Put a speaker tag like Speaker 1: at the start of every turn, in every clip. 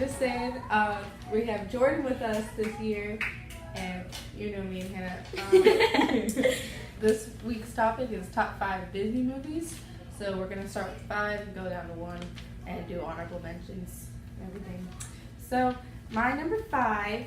Speaker 1: just saying, we have Jordan with us this year, and you know me and Hannah. This week's topic is top 5 Disney movies. So we're gonna start with 5 and go down to 1 and do honorable mentions and everything. So my number 5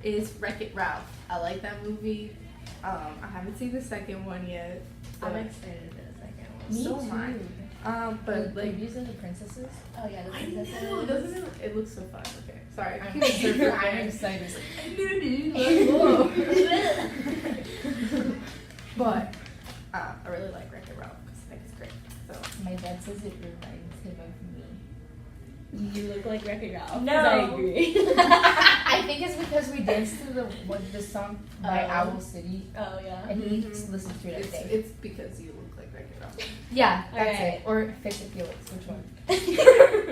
Speaker 1: is Wreck-It Ralph. I like that movie. I haven't seen the second one yet.
Speaker 2: I'm excited for the second one.
Speaker 1: Me so am I. But like,
Speaker 2: these are the princesses. Oh yeah, the
Speaker 1: I
Speaker 2: princesses.
Speaker 1: know, doesn't it looks so fun. Okay, sorry.
Speaker 2: I'm excited.
Speaker 1: But I really like Wreck-It Ralph because I think it's great. So
Speaker 2: My dad says it reminds him of me. You look like Wreck-It Ralph.
Speaker 1: No.
Speaker 2: I agree.
Speaker 3: I think it's because we danced to the song by Owl City,
Speaker 2: Oh yeah.
Speaker 3: and he listened to it every day.
Speaker 1: it's because you look like Wreck-It Ralph.
Speaker 3: Yeah, that's
Speaker 2: Alright.
Speaker 3: it. Or Fix It Felix, which one?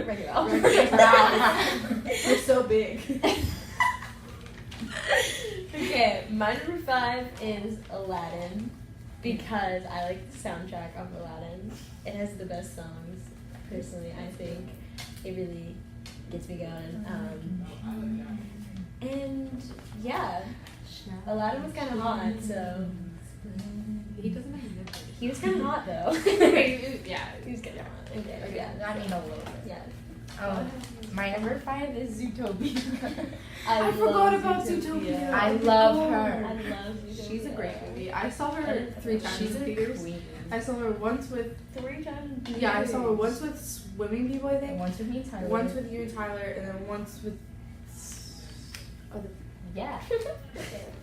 Speaker 2: Wreck-It Ralph.
Speaker 1: Wreck-It Ralph. You're so big.
Speaker 2: Okay, my number 5 is Aladdin because I like the soundtrack of Aladdin. It has the best songs, personally, I think. It really gets me going. And yeah, Aladdin was kind of hot, so.
Speaker 1: He doesn't have a good voice.
Speaker 2: He was kind of hot though.
Speaker 1: Yeah,
Speaker 2: He was kind of hot. Okay, yeah.
Speaker 3: I mean, a little bit.
Speaker 2: Yeah.
Speaker 3: My number 5 is Zootopia.
Speaker 1: I forgot about Zootopia.
Speaker 3: I love
Speaker 2: I
Speaker 3: her.
Speaker 2: love Zootopia.
Speaker 1: She's a great movie. I saw her 3 times
Speaker 3: She's
Speaker 1: in
Speaker 3: a
Speaker 1: theaters.
Speaker 3: queen.
Speaker 1: I saw her once with
Speaker 2: 3 times.
Speaker 1: yeah, I saw her once with swimming people, I
Speaker 3: And
Speaker 1: think.
Speaker 3: once with me and Tyler.
Speaker 1: Once with you and Tyler, and then once with other.
Speaker 3: Yeah.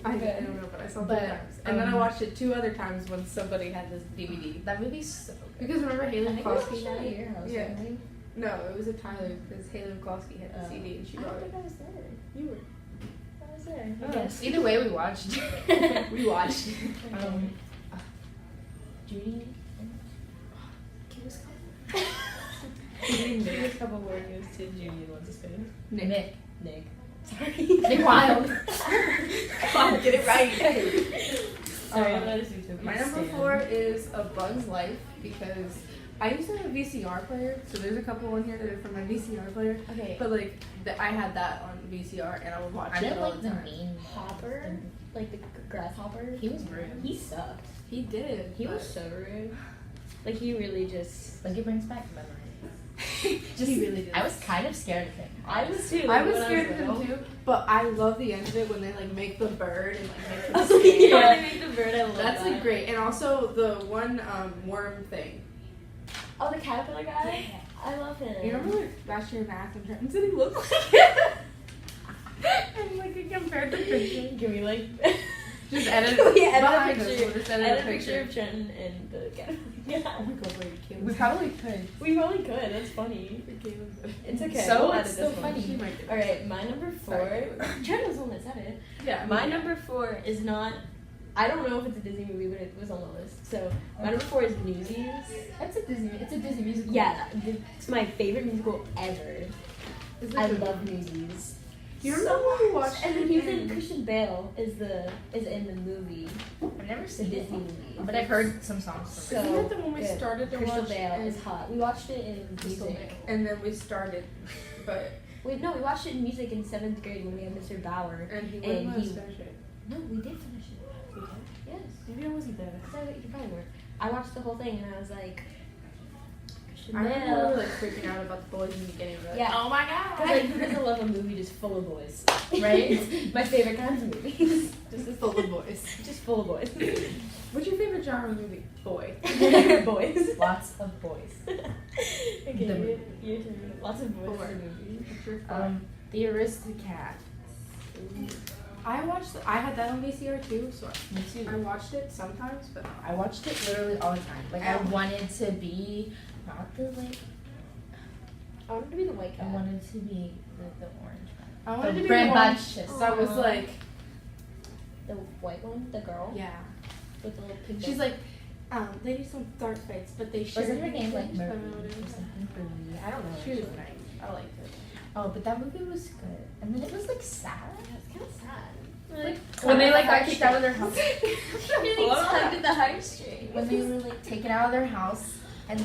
Speaker 1: I don't know, but I saw it
Speaker 3: But,
Speaker 1: 3 times, and then I watched it 2 other times when somebody had this DVD.
Speaker 3: That movie's so good.
Speaker 1: Because remember
Speaker 2: I
Speaker 1: Haley
Speaker 2: think we watched
Speaker 1: McCloskey
Speaker 2: it
Speaker 1: had
Speaker 2: at
Speaker 1: it?
Speaker 2: your house,
Speaker 1: Yeah.
Speaker 2: didn't we?
Speaker 1: No, it was at Tyler because Haley McCloskey had the CD and she
Speaker 2: I
Speaker 1: brought
Speaker 2: don't
Speaker 1: it.
Speaker 2: think I was there.
Speaker 1: You were.
Speaker 2: I was there.
Speaker 1: Oh.
Speaker 2: I guess.
Speaker 3: Either way, we watched.
Speaker 1: We watched.
Speaker 3: Judy.
Speaker 2: Give a couple more news to Judy and what's his face?
Speaker 3: Nick.
Speaker 2: Nick. Sorry.
Speaker 3: Nick Wilde.
Speaker 1: Come on, get it right.
Speaker 2: Sorry, I'm not a Zootopia
Speaker 1: My number
Speaker 2: stan.
Speaker 1: 4 is A Bug's Life because I used to have a VCR player, so there's a couple on here that are from my VCR player.
Speaker 2: Okay.
Speaker 1: But like, I had that on VCR and I would watch
Speaker 3: I
Speaker 1: it
Speaker 3: didn't
Speaker 1: all
Speaker 3: like
Speaker 1: the
Speaker 3: the
Speaker 1: time.
Speaker 3: main
Speaker 2: Hopper, like the grasshopper.
Speaker 3: He was rude.
Speaker 2: He sucked.
Speaker 1: He did.
Speaker 2: He was so rude. Like he really just.
Speaker 3: Like it brings back memories.
Speaker 1: He really did.
Speaker 3: I was kind of scared of him.
Speaker 2: I was too.
Speaker 1: I was
Speaker 2: when
Speaker 1: scared of
Speaker 2: little.
Speaker 1: him too, but I love the end of it when they like make the bird and like make him
Speaker 2: Oh,
Speaker 1: scared.
Speaker 2: yeah, they made the bird. I love
Speaker 1: That's
Speaker 2: that.
Speaker 1: like great, and also the one worm thing.
Speaker 2: Oh, the caterpillar guy. I love him.
Speaker 1: You remember like last year in math and Trentons did he look like him? And like he compared the picture.
Speaker 2: Can we like
Speaker 1: Just edit
Speaker 2: we edit
Speaker 1: behind
Speaker 2: a
Speaker 1: us,
Speaker 2: picture?
Speaker 1: we'll just
Speaker 2: Edit
Speaker 1: edit
Speaker 2: a picture of Trenton and the caterpillar. Yeah.
Speaker 1: Oh my god, wait, Caleb.
Speaker 3: We probably could.
Speaker 2: We probably could. That's funny. It's okay.
Speaker 3: So
Speaker 2: we'll
Speaker 3: it's
Speaker 2: edit
Speaker 3: still
Speaker 2: this one.
Speaker 3: funny.
Speaker 1: She might get
Speaker 2: All right, my number 4.
Speaker 1: Sorry.
Speaker 2: Trenton was the one that said it.
Speaker 1: Yeah.
Speaker 2: My number 4 is not. I don't know if it's a Disney movie, but it was on the list. So my number 4 is Newsies.
Speaker 3: It's a Disney musical.
Speaker 2: Yeah, it's my favorite musical ever.
Speaker 1: Is it
Speaker 2: I
Speaker 1: good?
Speaker 2: love Newsies.
Speaker 1: You remember when we watched
Speaker 2: And then
Speaker 1: it
Speaker 2: he's in
Speaker 1: in-
Speaker 2: Christian Bale is in the movie,
Speaker 3: I've never
Speaker 2: the
Speaker 3: seen
Speaker 2: Disney
Speaker 3: it,
Speaker 2: movie.
Speaker 3: but I've heard some songs from
Speaker 2: So
Speaker 3: it.
Speaker 1: Isn't that the one we
Speaker 2: good.
Speaker 1: started to
Speaker 2: Christian
Speaker 1: watch?
Speaker 2: Bale
Speaker 1: and-
Speaker 2: is hot. We watched it in
Speaker 1: Crystal
Speaker 2: music.
Speaker 1: Bale. And then we started, but
Speaker 2: We watched it in music in 7th grade when we had Mr. Bauer.
Speaker 1: and he
Speaker 2: And
Speaker 1: wouldn't let us
Speaker 2: he-
Speaker 1: finish it.
Speaker 2: No, we did finish it. Yes.
Speaker 1: Maybe I wasn't there.
Speaker 2: Because you probably weren't. I watched the whole thing and I was like, Christian
Speaker 1: I remember we
Speaker 2: Bale.
Speaker 1: were like freaking out about the boys in the beginning. But
Speaker 2: Yeah.
Speaker 1: Oh my god.
Speaker 2: Because like, who doesn't love a movie just full of boys, right? My favorite kinds of movies.
Speaker 1: This is full of boys.
Speaker 2: Just full of boys.
Speaker 1: What's your favorite genre movie? Boy.
Speaker 2: Boys.
Speaker 3: Lots of boys.
Speaker 2: Okay,
Speaker 3: The movie.
Speaker 2: your turn. Lots of boys
Speaker 1: Four.
Speaker 2: in the movie.
Speaker 1: What's your
Speaker 3: The Aristocats.
Speaker 1: I had that on VCR too, so
Speaker 3: Me too.
Speaker 1: I watched it sometimes, but
Speaker 3: I watched it literally all the time. Like I wanted to be not the like.
Speaker 2: I wanted to be the white
Speaker 3: I
Speaker 2: cat.
Speaker 3: wanted to be the orange one.
Speaker 1: I wanted
Speaker 3: The
Speaker 1: to be
Speaker 3: bread
Speaker 1: the one
Speaker 3: bunches.
Speaker 1: that was like,
Speaker 2: The white one, the girl
Speaker 1: yeah.
Speaker 2: with the little pink.
Speaker 1: She's like, they do some dark fights, but they should.
Speaker 3: Wasn't her name like Marie
Speaker 1: I
Speaker 3: or something? Marie? I don't know.
Speaker 1: She was nice. I liked it.
Speaker 3: Oh, but that movie was good. And then it was like sad.
Speaker 2: It's kind of sad.
Speaker 3: When they like got kicked out of their house.
Speaker 2: Really tugged at the heartstrings.
Speaker 3: When they were like taken out of their house and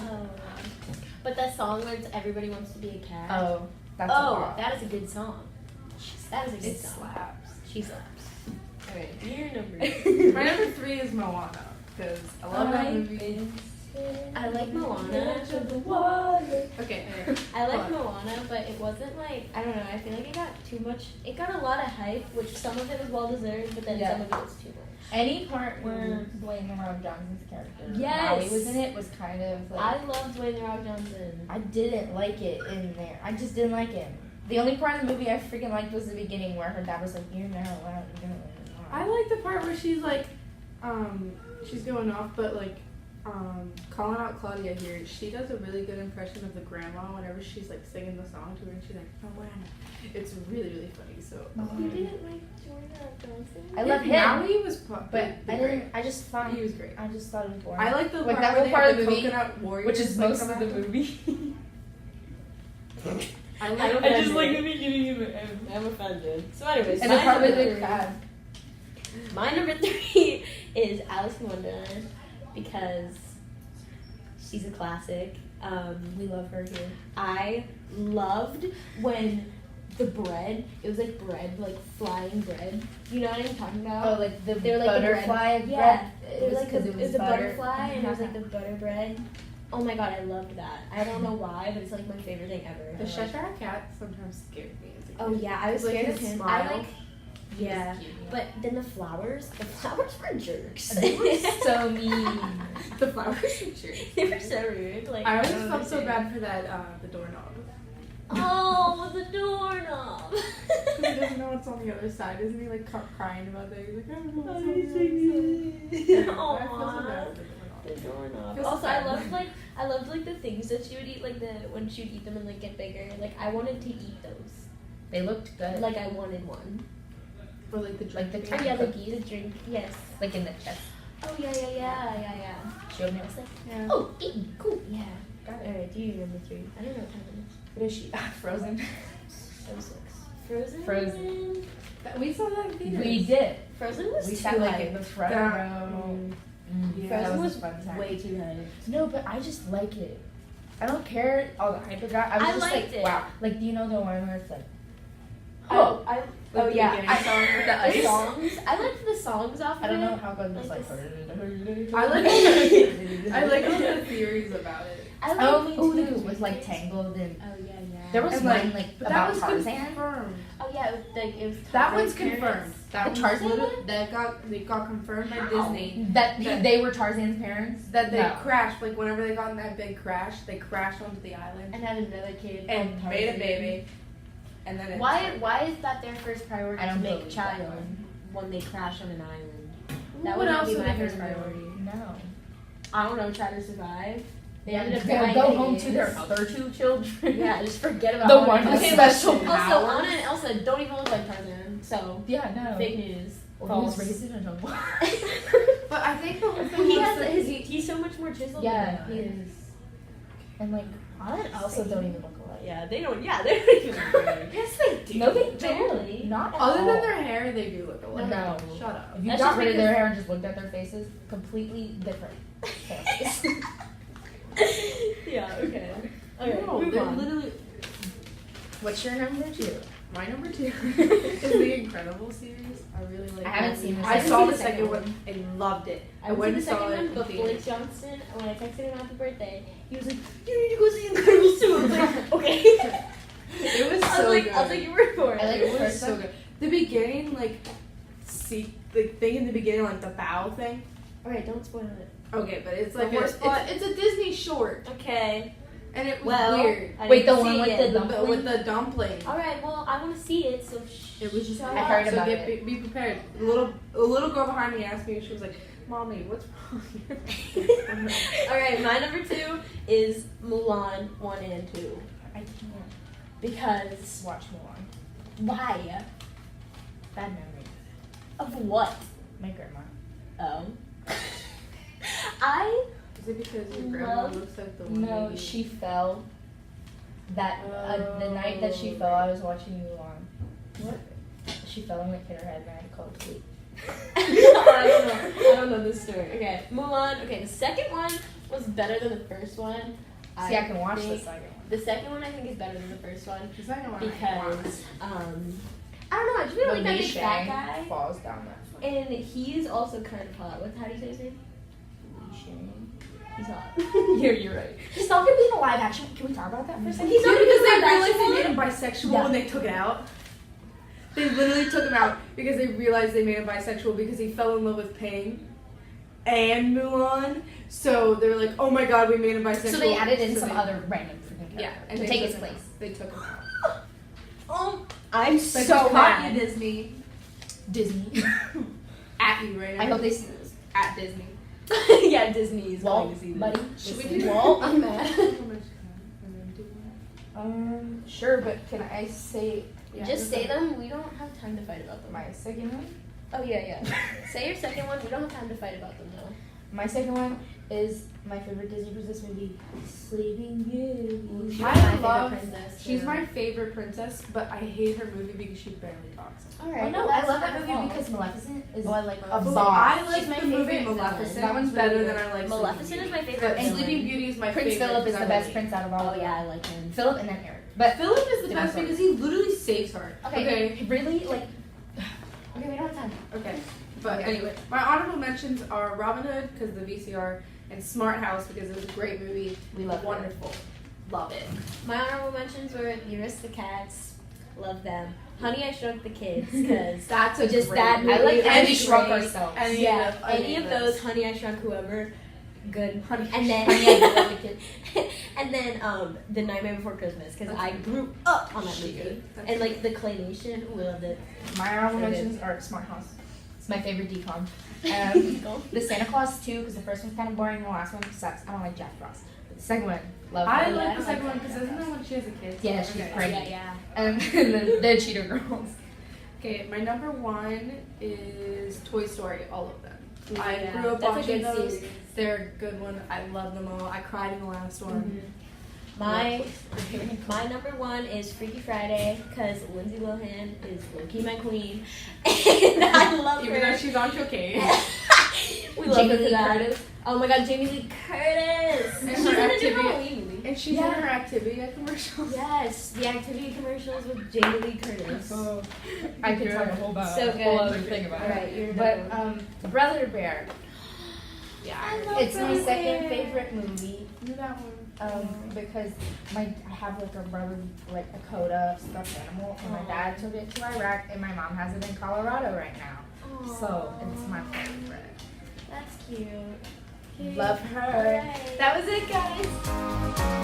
Speaker 2: But that song where it's everybody wants to be a cat.
Speaker 3: oh That's a
Speaker 2: Oh,
Speaker 3: lot.
Speaker 2: that is a good song. That is a good
Speaker 1: It
Speaker 2: song.
Speaker 1: slaps.
Speaker 2: She slaps. Alright, your number.
Speaker 1: My number 3 is Moana because I love that movie.
Speaker 2: I like Moana.
Speaker 1: Okay.
Speaker 2: I like
Speaker 1: Hold on.
Speaker 2: Moana, but it wasn't like, I don't know, I feel like it got too much. It got a lot of hype, which some of it was well deserved, but then
Speaker 3: Yeah.
Speaker 2: some of it was too much.
Speaker 3: Any part where Dwayne The Rock Johnson's character
Speaker 2: Yes.
Speaker 3: Maui was in it was kind of like
Speaker 2: I love Dwayne The Rock Johnson.
Speaker 3: I didn't like it in there. I just didn't like him. The only part of the movie I freaking liked was the beginning where her dad was like, "You're not allowed to go."
Speaker 1: I like the part where she's like, she's going off, but like, calling out Claudia here. She does a really good impression of the grandma whenever she's like singing the song to her, and she's like, Moana. It's really, really funny. So.
Speaker 2: You didn't like Dwayne The Rock Johnson?
Speaker 3: I love him,
Speaker 1: Maui was,
Speaker 3: but I didn't. I just thought
Speaker 1: He was great.
Speaker 3: I just thought it was boring.
Speaker 1: I like the
Speaker 3: Like
Speaker 1: part
Speaker 3: that
Speaker 1: where
Speaker 3: whole
Speaker 1: they
Speaker 3: part
Speaker 1: have
Speaker 3: of
Speaker 1: the
Speaker 3: the movie,
Speaker 1: coconut warriors,
Speaker 3: which is
Speaker 1: like,
Speaker 3: most
Speaker 1: come
Speaker 3: of the
Speaker 1: out.
Speaker 3: movie.
Speaker 1: I like
Speaker 2: I
Speaker 3: I just like the beginning of it.
Speaker 2: I'm offended. So anyways,
Speaker 3: And the
Speaker 2: my
Speaker 3: part with
Speaker 2: number
Speaker 3: the crab.
Speaker 2: My number 3 is Alice in Wonderland because she's a classic.
Speaker 3: We love her here.
Speaker 2: I loved when the bread, it was like bread, like flying bread. You know what I'm talking about?
Speaker 3: Oh, like the
Speaker 2: They were like the
Speaker 3: butterfly
Speaker 2: bread.
Speaker 3: bread.
Speaker 2: Yeah.
Speaker 3: It
Speaker 2: It
Speaker 3: was
Speaker 2: was like
Speaker 3: because
Speaker 2: the,
Speaker 3: it
Speaker 2: it
Speaker 3: was
Speaker 2: was a
Speaker 3: butter.
Speaker 2: butterfly and it was like the butter bread. Oh my god, I loved that. I don't know why, but it's like my favorite thing ever.
Speaker 1: The
Speaker 2: I like-
Speaker 1: Cheshire Cat sometimes scared me as a kid.
Speaker 2: Oh yeah, I was
Speaker 1: Like
Speaker 2: scared of
Speaker 1: his
Speaker 2: him.
Speaker 1: smile.
Speaker 2: I like, yeah. But then the flowers were jerks.
Speaker 3: They were so mean.
Speaker 1: The flowers are true.
Speaker 2: They were so rude. Like
Speaker 1: I always
Speaker 2: don't
Speaker 1: felt so
Speaker 2: understand.
Speaker 1: bad for that, the doorknob.
Speaker 2: Oh, the doorknob.
Speaker 1: Because he doesn't know what's on the other side. Isn't he like crying about that? He's like, I don't know what's on the other side. I feel so bad for the doorknob.
Speaker 2: The doorknob.
Speaker 1: Feels
Speaker 2: Also,
Speaker 1: bad.
Speaker 2: I loved like the things that she would eat, like when she would eat them and like get bigger. Like I wanted to eat those.
Speaker 3: They looked good.
Speaker 2: Like I wanted one.
Speaker 1: Or like the
Speaker 3: Like the
Speaker 1: drink.
Speaker 2: Oh yeah, like the drink. Yes.
Speaker 3: like in the chest.
Speaker 2: Oh yeah.
Speaker 3: Showed me.
Speaker 2: I was like,
Speaker 1: Yeah.
Speaker 2: oh, eating, cool. Yeah.
Speaker 3: Got it.
Speaker 2: Alright, do you remember 3? I don't know what time it is.
Speaker 3: What is she? Frozen.
Speaker 2: So 6. Frozen.
Speaker 3: Frozen.
Speaker 1: We saw that in theaters.
Speaker 3: We did.
Speaker 2: Frozen was
Speaker 3: We
Speaker 2: too
Speaker 3: sat like
Speaker 2: hype.
Speaker 3: in the front
Speaker 1: That-
Speaker 3: row.
Speaker 1: Yeah.
Speaker 3: That
Speaker 2: Frozen
Speaker 3: was
Speaker 2: was
Speaker 3: a fun time.
Speaker 2: way too hype.
Speaker 3: No, but I just like it. I don't care all the hype it got. I was
Speaker 2: I
Speaker 3: just
Speaker 2: liked
Speaker 3: like,
Speaker 2: it.
Speaker 3: wow. Like, do you know the one where it's like,
Speaker 2: Oh,
Speaker 3: oh,
Speaker 2: oh
Speaker 1: the
Speaker 2: yeah.
Speaker 1: beginning song with the
Speaker 2: The
Speaker 1: ice.
Speaker 2: songs. I liked the songs off of
Speaker 3: I don't know
Speaker 2: it.
Speaker 3: how good this
Speaker 2: Like
Speaker 3: like.
Speaker 1: I like I like all the theories about it.
Speaker 2: I
Speaker 3: Oh,
Speaker 2: liked
Speaker 3: me too. With like Tangled and
Speaker 2: Oh yeah.
Speaker 3: there was
Speaker 1: And,
Speaker 3: one like
Speaker 1: But
Speaker 3: about
Speaker 1: that was
Speaker 3: Tarzan.
Speaker 1: confirmed.
Speaker 2: Oh yeah, it was
Speaker 1: That one's
Speaker 2: Tarzan's
Speaker 1: confirmed.
Speaker 2: parents.
Speaker 1: That
Speaker 3: The
Speaker 1: one's
Speaker 3: Tarzan
Speaker 1: literally-
Speaker 3: one?
Speaker 1: they got confirmed by Disney.
Speaker 3: That
Speaker 1: That-
Speaker 3: they were Tarzan's parents.
Speaker 1: That they
Speaker 3: No.
Speaker 1: crashed, like whenever they got in that big crash, they crashed onto the island
Speaker 2: And had another kid.
Speaker 1: and
Speaker 2: called
Speaker 1: made a
Speaker 2: Tarzan.
Speaker 1: baby. And then it
Speaker 2: Why is that their first priority
Speaker 3: I don't
Speaker 2: to make a
Speaker 3: believe that
Speaker 2: child
Speaker 3: one.
Speaker 2: when they crash on an island?
Speaker 1: What
Speaker 2: That would not
Speaker 1: else
Speaker 2: be
Speaker 1: are
Speaker 2: my
Speaker 1: they
Speaker 2: first
Speaker 1: gonna do?
Speaker 2: priority.
Speaker 3: No.
Speaker 2: I don't know, try to survive. They
Speaker 3: Yeah,
Speaker 2: ended up
Speaker 3: they'll
Speaker 2: dying
Speaker 3: go
Speaker 2: in
Speaker 3: home
Speaker 2: days.
Speaker 3: to their other 2 children.
Speaker 2: Yeah, just forget about
Speaker 3: The
Speaker 2: Anna
Speaker 3: one
Speaker 2: and
Speaker 3: with
Speaker 2: Elsa.
Speaker 3: special
Speaker 2: Also,
Speaker 3: powers.
Speaker 2: Anna and Elsa don't even look like Tarzan, so
Speaker 3: Yeah, no.
Speaker 2: fake news.
Speaker 3: Well, he was raised in a jungle.
Speaker 1: But I think the whole thing
Speaker 2: he
Speaker 1: was
Speaker 2: has
Speaker 1: that-
Speaker 2: he's so much more chiseled.
Speaker 3: Yeah,
Speaker 2: than
Speaker 3: he
Speaker 2: that.
Speaker 3: is. And like Anna and Elsa don't even look alike.
Speaker 2: Yeah, they don't. Yeah, they don't even look alike.
Speaker 1: Yes, they do.
Speaker 3: No, they
Speaker 2: Barely.
Speaker 3: don't. Not at
Speaker 1: Other
Speaker 3: all.
Speaker 1: than their hair, they do look alike.
Speaker 3: No.
Speaker 1: Shut up.
Speaker 3: If you
Speaker 2: That's
Speaker 3: got
Speaker 2: just
Speaker 3: rid of
Speaker 2: because-
Speaker 3: their hair and just looked at their faces, completely different. faces.
Speaker 2: Yeah. Okay. Okay.
Speaker 1: No,
Speaker 2: move
Speaker 1: they're
Speaker 2: on.
Speaker 1: literally.
Speaker 3: What's your number 2?
Speaker 1: My number 2 is the Incredible series. I really like.
Speaker 3: I haven't
Speaker 1: that.
Speaker 3: seen the
Speaker 1: I
Speaker 3: second
Speaker 1: saw
Speaker 2: one.
Speaker 1: the second one and loved it.
Speaker 2: I went to the second
Speaker 1: saw it
Speaker 2: one,
Speaker 1: in
Speaker 2: but
Speaker 1: theaters.
Speaker 2: Blake Johnston, when I texted him happy birthday, he was like, "You need to go see Incredibles 2." I was like, "Okay."
Speaker 1: It was
Speaker 2: I
Speaker 1: so
Speaker 2: was like,
Speaker 1: good.
Speaker 2: "I'll take your word for it."
Speaker 3: I like
Speaker 1: It
Speaker 3: the
Speaker 1: was
Speaker 3: first
Speaker 1: so
Speaker 3: one.
Speaker 1: good. The beginning, like, see the thing in the beginning, like the bow thing.
Speaker 2: Alright, don't spoil it.
Speaker 1: Okay, but it's like
Speaker 2: The worst part-
Speaker 1: it's a Disney short,
Speaker 2: Okay.
Speaker 1: and it was
Speaker 2: Well,
Speaker 1: weird.
Speaker 2: I
Speaker 3: Wait,
Speaker 2: didn't
Speaker 3: the one
Speaker 2: see
Speaker 3: with
Speaker 2: it.
Speaker 3: the
Speaker 1: But with the dumpling.
Speaker 2: Alright, well, I want to see it, so
Speaker 1: It was just.
Speaker 2: shut
Speaker 3: I heard
Speaker 2: up.
Speaker 3: about
Speaker 1: so
Speaker 3: it.
Speaker 1: be prepared. A little girl behind me asked me. She was like, "Mommy, what's wrong?"
Speaker 2: Alright, my number 2 is Mulan 1 and 2.
Speaker 3: I can't
Speaker 2: Because
Speaker 3: watch Mulan.
Speaker 2: why?
Speaker 3: Bad memory.
Speaker 2: Of what?
Speaker 3: My grandma.
Speaker 2: I
Speaker 1: Is it because your grandma
Speaker 2: Love-
Speaker 1: looks like the one?
Speaker 3: No,
Speaker 1: lady?
Speaker 3: she fell. That the night that she fell, I was watching Mulan.
Speaker 1: What?
Speaker 3: She fell and like hit her head, and I had to call the police.
Speaker 2: I don't know this story. Okay, Mulan. Okay, the second one was better than the first one.
Speaker 3: See, I can watch the
Speaker 2: think
Speaker 3: second one.
Speaker 2: The second one I think is better than the first one
Speaker 1: The second one
Speaker 2: because I don't know. I just really like that big fat guy,
Speaker 3: falls down that.
Speaker 2: and he's also kind of hot. How do you say his name? He's hot. You're right.
Speaker 3: He's not gonna be in a live action. Can we talk about that for a second?
Speaker 2: He's not
Speaker 1: because they
Speaker 2: gonna be
Speaker 1: realized they
Speaker 2: live
Speaker 1: made
Speaker 2: action
Speaker 1: him bisexual
Speaker 3: Yeah.
Speaker 1: and they took it out. They literally took him out because they realized they made him bisexual because he fell in love with Ping and Mulan. So they were like, oh my god, we made him bisexual.
Speaker 3: So they added in
Speaker 1: So
Speaker 3: some
Speaker 1: they-
Speaker 3: other random freaking character
Speaker 1: Yeah, and
Speaker 3: to
Speaker 1: they
Speaker 3: take
Speaker 1: took
Speaker 3: his
Speaker 1: him
Speaker 3: place.
Speaker 1: out. They took him out.
Speaker 2: I'm
Speaker 1: Like,
Speaker 2: so
Speaker 1: caught
Speaker 2: mad.
Speaker 1: you, Disney.
Speaker 3: Disney.
Speaker 1: At you right now.
Speaker 3: I hope they see this.
Speaker 1: At Disney.
Speaker 2: Yeah, Disney is going
Speaker 3: Walt,
Speaker 2: to see this.
Speaker 3: buddy.
Speaker 1: Should we
Speaker 3: listen.
Speaker 1: do
Speaker 3: Walt? I'm mad.
Speaker 1: Yeah,
Speaker 3: Sure, but can I say
Speaker 2: Just say them. We don't have time to fight about them.
Speaker 3: my second one?
Speaker 2: Oh yeah. Say your second one. We don't have time to fight about them though.
Speaker 3: My second one is my favorite Disney princess movie, Sleeping Beauty.
Speaker 2: She's
Speaker 1: I
Speaker 2: my
Speaker 1: love-
Speaker 2: favorite princess.
Speaker 1: She's
Speaker 2: too.
Speaker 1: my favorite princess, but I hate her movie because she barely talks.
Speaker 2: Alright.
Speaker 3: Oh no,
Speaker 2: well,
Speaker 3: I
Speaker 2: that's
Speaker 3: love
Speaker 2: not
Speaker 3: that
Speaker 2: her
Speaker 3: movie
Speaker 2: fault.
Speaker 3: because Maleficent is
Speaker 2: Oh, I like
Speaker 3: a
Speaker 2: Maleficent.
Speaker 3: boss.
Speaker 1: I like
Speaker 2: She's my
Speaker 1: the movie
Speaker 2: favorite villain.
Speaker 1: Maleficent
Speaker 2: That one's
Speaker 1: better
Speaker 2: really
Speaker 1: than
Speaker 2: good.
Speaker 1: I like
Speaker 2: Maleficent
Speaker 1: Sleeping
Speaker 2: is my
Speaker 1: Beauty.
Speaker 2: favorite
Speaker 1: And
Speaker 2: villain.
Speaker 1: Sleeping Beauty is my
Speaker 3: Prince
Speaker 1: favorite.
Speaker 3: Philip is
Speaker 1: because
Speaker 3: the
Speaker 1: I
Speaker 3: best
Speaker 1: like-
Speaker 3: prince out of all
Speaker 2: Oh
Speaker 3: of them.
Speaker 2: yeah, I like him.
Speaker 3: Philip and then Eric. But
Speaker 1: Philip is the
Speaker 3: Yeah,
Speaker 1: best
Speaker 3: sorry.
Speaker 1: because he literally saves her.
Speaker 3: okay, really like. Okay, we don't have time.
Speaker 1: Okay. But
Speaker 3: Okay.
Speaker 1: anyway, my honorable mentions are Robin Hood because the VCR and Smart House because it was a great movie.
Speaker 3: We love it.
Speaker 1: Wonderful. Love it.
Speaker 2: My honorable mentions were The Aristocats. Love them. Honey, I Shrunk the Kids because
Speaker 1: That's a
Speaker 2: just
Speaker 1: great
Speaker 2: that
Speaker 1: movie.
Speaker 3: I like
Speaker 2: movie
Speaker 3: Andy
Speaker 2: is
Speaker 3: Shrunk
Speaker 2: great.
Speaker 3: ourselves.
Speaker 1: Any
Speaker 2: Yeah,
Speaker 1: of-
Speaker 2: any of those, Honey, I Shrunk whoever, good.
Speaker 1: Honey,
Speaker 2: And then,
Speaker 3: Honey, I Shrunk the Kids.
Speaker 2: and then The Nightmare Before Christmas because I grew up on that
Speaker 1: She
Speaker 2: movie.
Speaker 1: good. That's
Speaker 2: And like the claymation, we loved it.
Speaker 3: My honorable
Speaker 2: So good.
Speaker 3: mentions are Smart House. It's my favorite decom.
Speaker 2: Go.
Speaker 3: The Santa Claus 2 because the first one's kind of boring. The last one sucks. I don't like Jack Frost. But the second one, love.
Speaker 1: I
Speaker 3: it.
Speaker 1: like the second one because isn't that when she has a kid?
Speaker 3: Yeah, she's
Speaker 1: Okay.
Speaker 3: pregnant.
Speaker 2: Yeah.
Speaker 3: And then the Cheater Girls.
Speaker 1: Okay, my number one is Toy Story, all of them.
Speaker 2: Yeah.
Speaker 1: I grew up
Speaker 2: That's a
Speaker 1: watching
Speaker 2: good
Speaker 1: those.
Speaker 2: series.
Speaker 1: They're a good one. I love them all. I cried in the last one.
Speaker 2: My number one is Freaky Friday because Lindsay Lohan is low-key my queen, and I love
Speaker 1: Even
Speaker 2: her.
Speaker 1: though she's on cocaine.
Speaker 2: We love
Speaker 3: Jamie
Speaker 2: her for
Speaker 3: Lee
Speaker 2: that.
Speaker 3: Curtis.
Speaker 2: Oh my God, Jamie Lee Curtis.
Speaker 1: And
Speaker 2: She's
Speaker 1: her
Speaker 2: in a new
Speaker 1: activity-
Speaker 2: Halloween movie.
Speaker 1: And she's
Speaker 2: Yeah.
Speaker 1: in her Activia commercials.
Speaker 2: Yes, the activity commercials with Jamie Lee Curtis.
Speaker 1: Oh,
Speaker 3: I could talk a whole,
Speaker 2: So
Speaker 3: whole
Speaker 2: good.
Speaker 3: other thing about
Speaker 2: All
Speaker 3: it.
Speaker 2: right, you're
Speaker 3: But
Speaker 2: number
Speaker 3: Brother Bear.
Speaker 1: yeah.
Speaker 2: I love
Speaker 3: It's my
Speaker 2: Brother
Speaker 3: second
Speaker 2: Bear.
Speaker 3: favorite movie.
Speaker 1: Knew that one.
Speaker 3: Because I have like a brother, like a Coda stuffed animal, and my
Speaker 2: Aw.
Speaker 3: dad took it to Iraq, and my mom has it in Colorado right now. So it's my favorite.
Speaker 2: That's cute. Okay.
Speaker 3: Love her.
Speaker 2: Alright.
Speaker 3: That was it, guys.